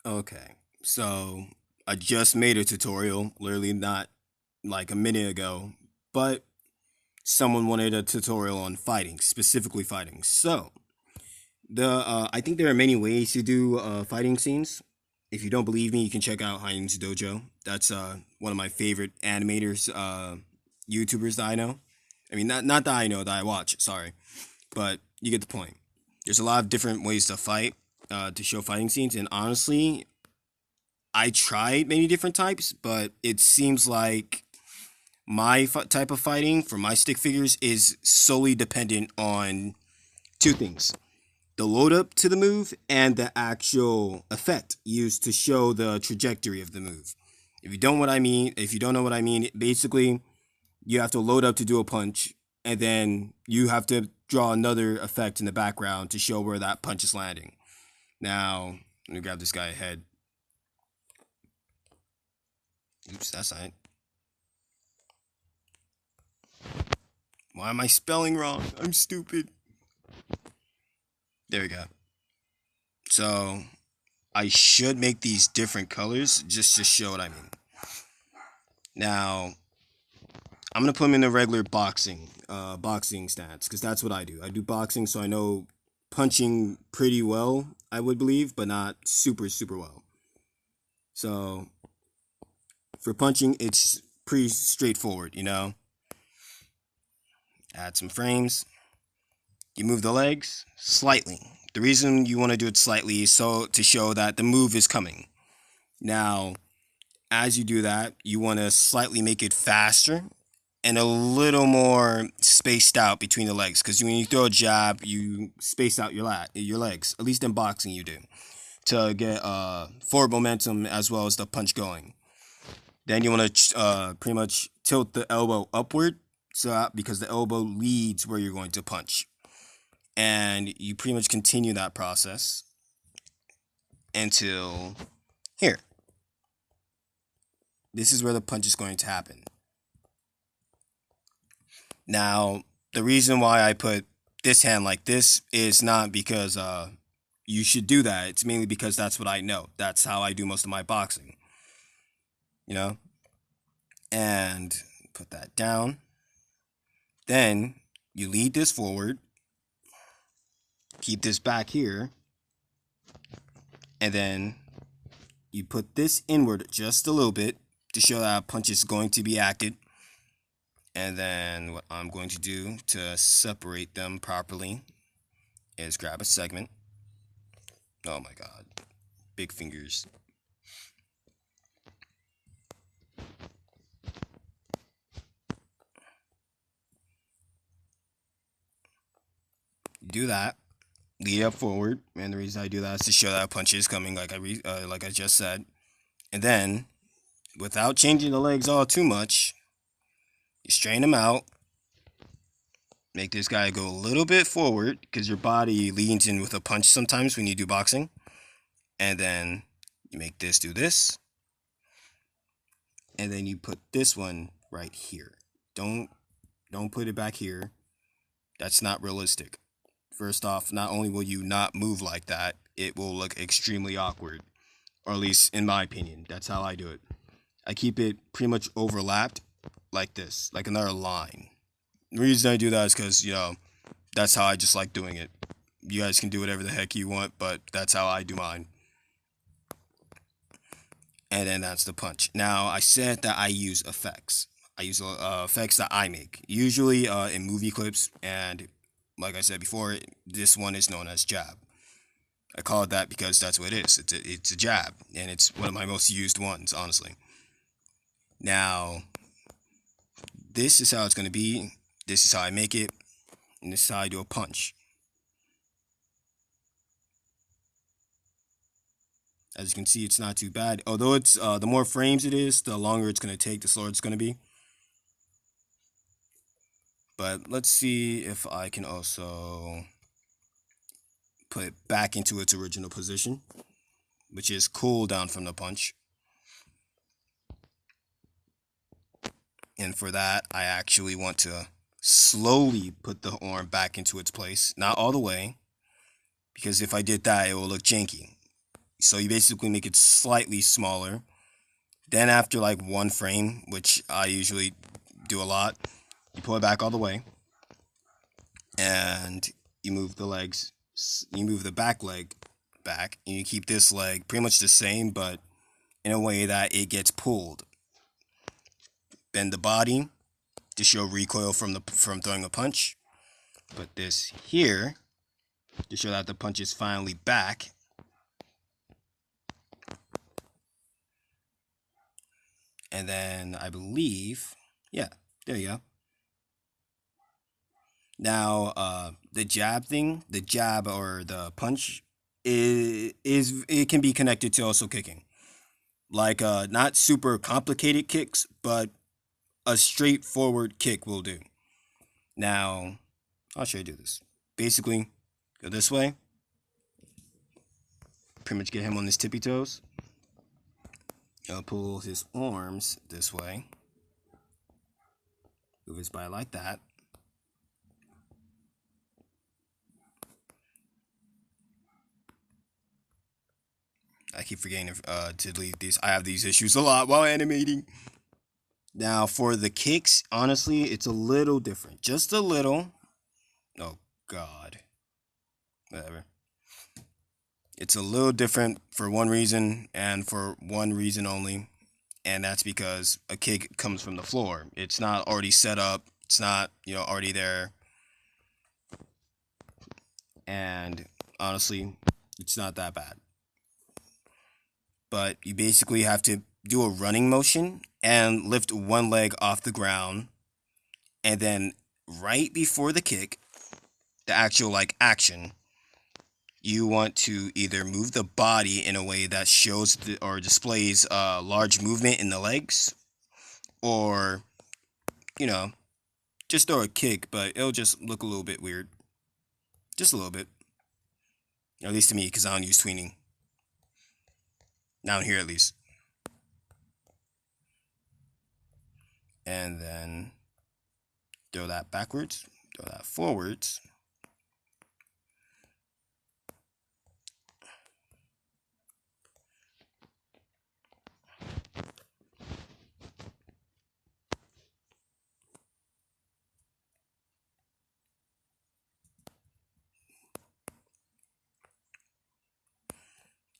Okay, so I just made a tutorial, literally not like a minute ago, but someone wanted a tutorial on fighting, specifically fighting. So I think there are many ways to do fighting scenes. If you don't believe me, you can check out Heinz Dojo. That's one of my favorite animators, YouTubers that I know. I mean, not that I know, that I watch. Sorry, but you get the point. There's a lot of different ways to fight, to show fighting scenes, and honestly, I tried many different types, but it seems like my type of fighting for my stick figures is solely dependent on two things: the load up to the move and the actual effect used to show the trajectory of the move. If you don't know what I mean, basically you have to load up to do a punch, and then you have to draw another effect in the background to show where that punch is landing. Now, let me grab this guy ahead. Oops, that's not it. Why am I spelling wrong? I'm stupid. There we go. So I should make these different colors just to show what I mean. Now I'm gonna put them in the regular boxing stance because that's what I do. I do boxing, so I know punching pretty well, I would believe, but not super well. So for punching, it's pretty straightforward, you know. Add some frames. You move the legs slightly. The reason you want to do it slightly is so to show that the move is coming. Now, as you do that, you want to slightly make it faster and a little more spaced out between the legs. Because when you throw a jab, you space out your legs. At least in boxing, you do, to get forward momentum as well as the punch going. Then you want to pretty much tilt the elbow upward, because the elbow leads where you're going to punch, and you pretty much continue that process until here. This is where the punch is going to happen. Now, the reason why I put this hand like this is not because you should do that. It's mainly because that's what I know. That's how I do most of my boxing. You know? And put that down. Then you lead this forward. Keep this back here. And then you put this inward just a little bit to show that a punch is going to be acted. And then what I'm going to do to separate them properly is grab a segment. Oh my god. Big fingers. Do that. Lead up forward. And the reason I do that is to show that a punch is coming, like I just said. And then, without changing the legs all too much, you straighten them out. Make this guy go a little bit forward because your body leans in with a punch sometimes when you do boxing. And then you make this do this. And then you put this one right here. Don't put it back here. That's not realistic. First off, not only will you not move like that, it will look extremely awkward. Or at least in my opinion, that's how I do it. I keep it pretty much overlapped like this, like another line. The reason I do that is because, that's how I just like doing it. You guys can do whatever the heck you want, but that's how I do mine. And then that's the punch. Now, I said that I use effects. I use effects that I make, usually in movie clips, and like I said before, this one is known as jab. I call it that because that's what it is. It's a jab, and it's one of my most used ones, honestly. Now, this is how it's going to be. This is how I make it, and this is how I do a punch. As you can see, it's not too bad. Although it's the more frames it is, the longer it's going to take, the slower it's going to be. But let's see if I can also put it back into its original position, which is cool down from the punch. And for that, I actually want to slowly put the arm back into its place. Not all the way, because if I did that, it will look janky. So you basically make it slightly smaller. Then after like one frame, which I usually do a lot, you pull it back all the way, and you move the legs. You move the back leg back, and you keep this leg pretty much the same, but in a way that it gets pulled. Bend the body to show recoil from throwing a punch. Put this here to show that the punch is finally back. And then I believe, yeah, there you go. Now, the jab or the punch is it can be connected to also kicking. Like not super complicated kicks, but a straightforward kick will do. Now, I'll show you do this. Basically, go this way. Pretty much get him on his tippy toes. I'll pull his arms this way. Move his body like that. I keep forgetting to delete these. I have these issues a lot while animating. Now, for the kicks, honestly, it's a little different. Just a little. Oh, God. Whatever. It's a little different for one reason and for one reason only. And that's because a kick comes from the floor. It's not already set up. It's not, already there. And honestly, it's not that bad. But you basically have to do a running motion and lift one leg off the ground. And then right before the kick, the actual action, you want to either move the body in a way that shows or displays large movement in the legs, or just throw a kick, but it'll just look a little bit weird, just a little bit, at least to me, because I don't use tweening down here at least. And then throw that backwards, throw that forwards.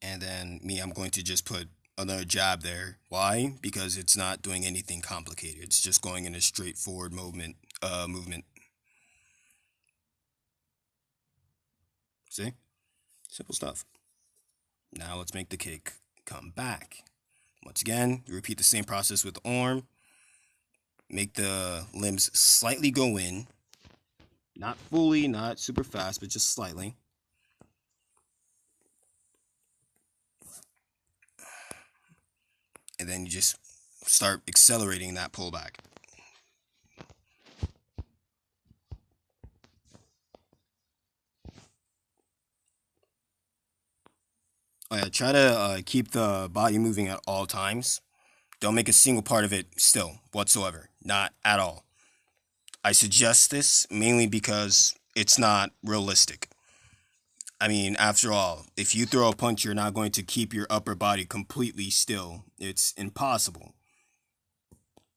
And then I'm going to just put another jab there. Why? Because it's not doing anything complicated. It's just going in a straightforward movement. See? Simple stuff. Now let's make the kick come back. Once again, you repeat the same process with the arm. Make the limbs slightly go in. Not fully, not super fast, but just slightly. And then you just start accelerating that pullback. Oh yeah, try to keep the body moving at all times. Don't make a single part of it still whatsoever. Not at all. I suggest this mainly because it's not realistic. I mean, after all, if you throw a punch, you're not going to keep your upper body completely still. It's impossible.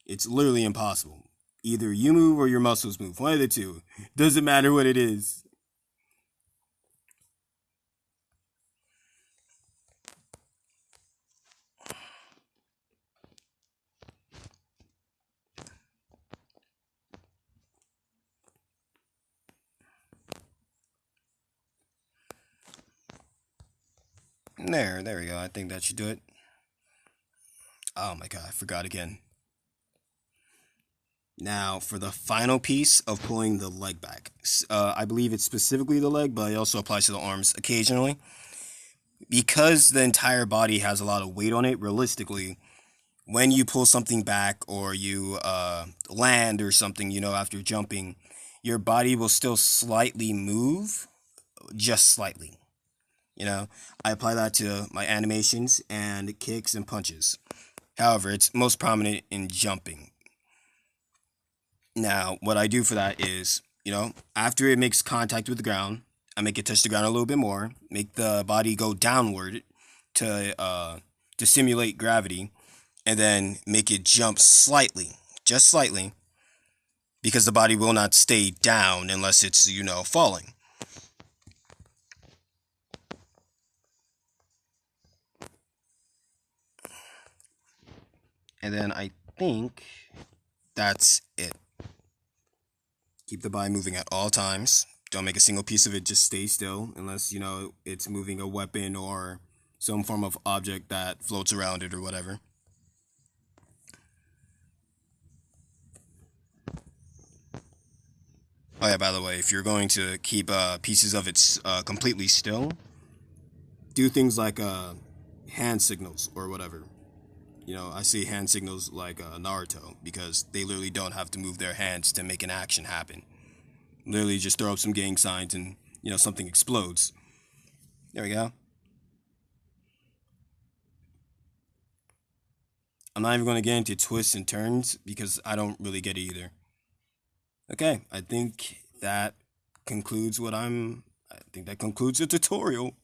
It's literally impossible. Either you move or your muscles move. One of the two. Doesn't matter what it is. There we go. I think that should do it. Oh my god, I forgot again. Now, for the final piece of pulling the leg back. I believe it's specifically the leg, but it also applies to the arms occasionally. Because the entire body has a lot of weight on it, realistically, when you pull something back or you land or something, after jumping, your body will still slightly move, just slightly. I apply that to my animations and kicks and punches. However, it's most prominent in jumping. Now, what I do for that is, after it makes contact with the ground, I make it touch the ground a little bit more, make the body go downward, to simulate gravity, and then make it jump slightly, just slightly, because the body will not stay down unless it's, falling. And then I think that's it. Keep the body moving at all times. Don't make a single piece of it just stay still unless, it's moving a weapon or some form of object that floats around it or whatever. Oh yeah, by the way, if you're going to keep pieces of it completely still, do things like hand signals or whatever. I see hand signals like Naruto because they literally don't have to move their hands to make an action happen. Literally just throw up some gang signs and, something explodes. There we go. I'm not even going to get into twists and turns because I don't really get it either. Okay, I think that concludes the tutorial.